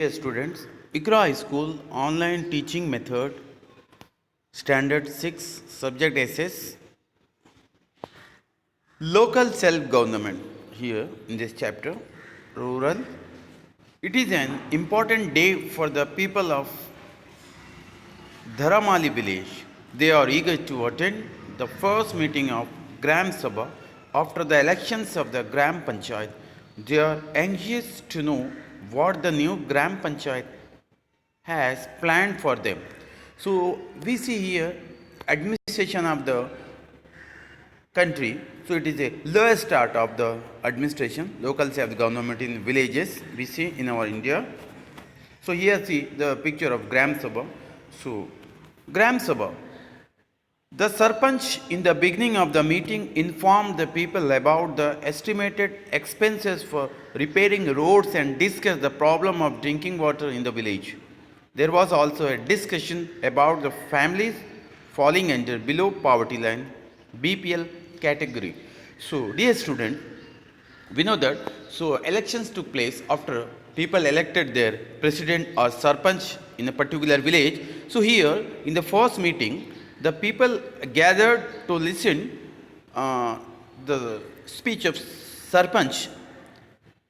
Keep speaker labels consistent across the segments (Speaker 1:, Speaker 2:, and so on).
Speaker 1: Dear students, ICRA High School online teaching method standard 6 subject SS local self government here in this chapter rural. It is an important day for the people of Dharamali village. They are eager to attend the first meeting of Gram Sabha after the elections of the Gram Panchayat. They are anxious to know what the new Gram Panchayat has planned for them. So we see here administration of the country. So it is a lowest start of the administration, local self-government in villages we see in our India. So here see the picture of Gram Sabha. So Gram Sabha. The Sarpanch in the beginning of the meeting informed the people about the estimated expenses for repairing roads and discussed the problem of drinking water in the village. There was also a discussion about the families falling under below poverty line BPL category. So dear student, we know that elections took place after people elected their president or sarpanch in a particular village. So here in the first meeting, the people gathered to listen the speech of sarpanch.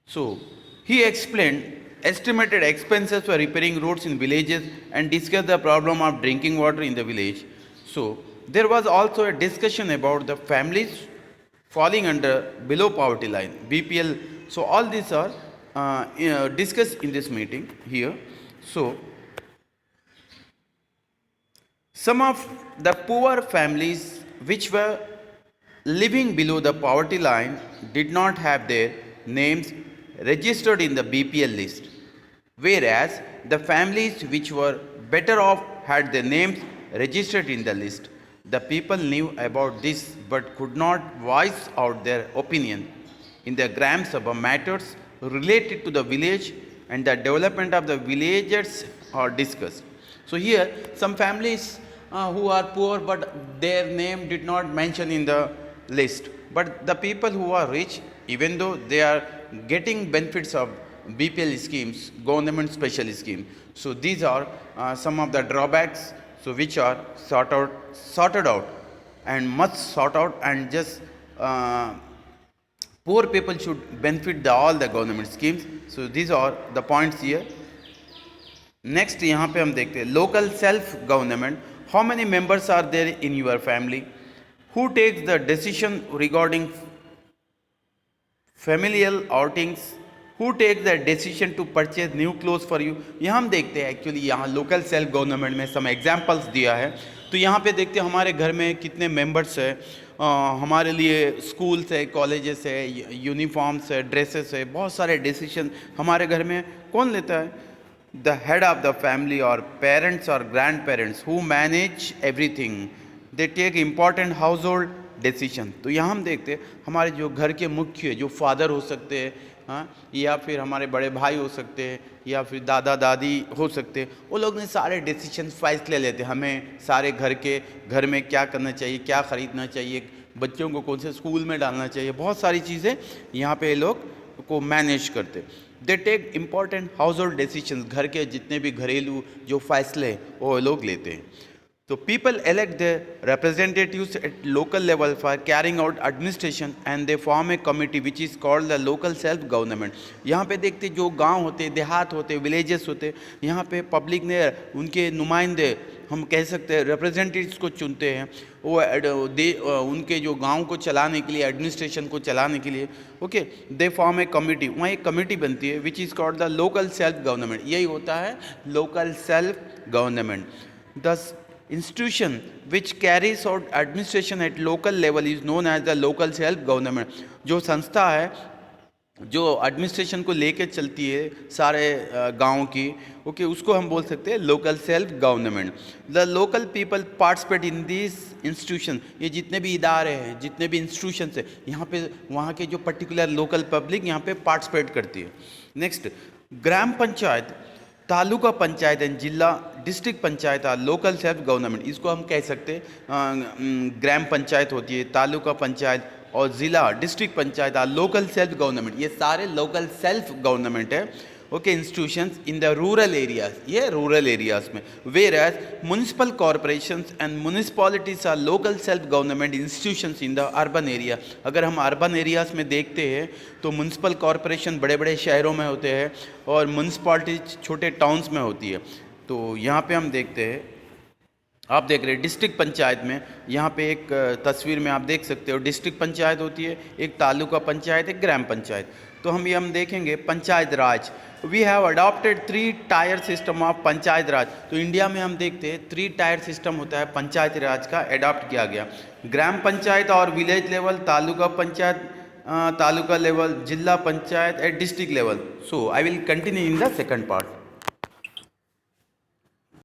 Speaker 1: So he explained estimated expenses for repairing roads in villages and discussed the problem of drinking water in the village. So there was also a discussion about the families falling under below poverty line BPL. So all these are discussed in this meeting here. So some of the poor families which were living below the poverty line did not have their names registered in the BPL list, whereas the families which were better off had their names registered in the list. The people knew about this but could not voice out their opinion in the Gram Sabha matters related to the village and the development of the villagers are discussed. So here some families who are poor but their name did not mention in the list. But the people who are rich, even though they are getting benefits of BPL schemes, government special scheme. So these are some of the drawbacks which are sorted out and must sort out, and just poor people should benefit all the government schemes. So these are the points here. Next यहाँ पे हम देखते हैं local self government. How many members are there in your family? Who takes the decision regarding familial outings? Who takes the decision to purchase new clothes for you? यहाँ हम देखते हैं actually यहाँ लोकल सेल्फ गवर्नमेंट में some examples दिया है. तो यहाँ पे देखते हैं हमारे घर में कितने मेंबर्स है, हमारे लिए स्कूल्स है, कॉलेजेस है, यूनिफॉर्म्स है, ड्रेसेस है, बहुत सारे डिसीजन हमारे घर में कौन लेता है? The head of the family or parents or grandparents who manage everything. They take important household decision. तो यहाँ हम देखते हैं हमारे जो घर के मुख्य जो फादर हो सकते हैं, हाँ, या फिर हमारे बड़े भाई हो सकते हैं, या फिर दादा दादी हो सकते हैं, वो लोग ने सारे डिसीजन फैसले लेते हैं हमें सारे घर में क्या करना चाहिए, क्या ख़रीदना चाहिए, बच्चों को कौन से स्कूल में डालना चाहिए, बहुत सारी चीज़ें यहाँ पे लोग को मैनेज करते. They take important household decision. घर के जितने भी घरेलू जो फैसले वो लोग लेते हैं. तो people elect their representatives at local level for carrying out administration and they form a committee which is called the local self government. यहाँ पे देखते जो गांव होते, देहात होते, विलेजेस होते, यहाँ पे पब्लिक ने उनके नुमाइंदे हम कह सकते हैं रिप्रेजेंटेटिव्स को चुनते हैं. वो उनके जो गांव को चलाने के लिए, एडमिनिस्ट्रेशन को चलाने के लिए, okay, they form A committee. वहाँ एक कमिटी बनती है which is called the local self government. यही होता है local self government. The institution which carries out administration at local level is known as the local self government. जो संस्था है जो एडमिनिस्ट्रेशन को लेकर चलती है सारे गांव की, ओके, उसको हम बोल सकते हैं local self government. The local people participate in this institution. ये जितने भी इदारे हैं, जितने भी इंस्टीट्यूशन है, यहाँ पे वहाँ के जो पर्टिकुलर लोकल पब्लिक यहाँ पे पार्टिसिपेट करती है. Next, gram panchayat, taluka panchayat and zila district panchayat are local self government. इसको हम कह सकते हैं ग्राम पंचायत होती है, तालुका पंचायत और ज़िला district panchayat are local self government. ये सारे लोकल सेल्फ गवर्नमेंट है. Okay institutions in the rural areas, ये रूरल एरियाज में, whereas municipal corporations and municipalities are local self government institutions in the urban area. अगर हम urban areas में देखते हैं तो म्यूनिसिपल कॉरपोरेशन बड़े बड़े शहरों में होते हैं और म्यूनिसिपैलिटीज छोटे टाउन्स में होती है। तो यहाँ पे हम देखते हैं, आप देख रहे हैं डिस्ट्रिक्ट पंचायत में, यहाँ पे एक तस्वीर में आप देख सकते हो डिस्ट्रिक्ट पंचायत होती है, एक तालुका पंचायत, एक ग्राम पंचायत। तो हम देखेंगे panchayat raj, we have adopted 3 tier system of panchayat raj. तो इंडिया में हम देखते हैं 3 टायर सिस्टम होता है पंचायत राज का, अडॉप्ट किया गया। ग्राम पंचायत और village level, taluka panchayat, taluka level, zila panchayat at district level. So I will continue in the second part.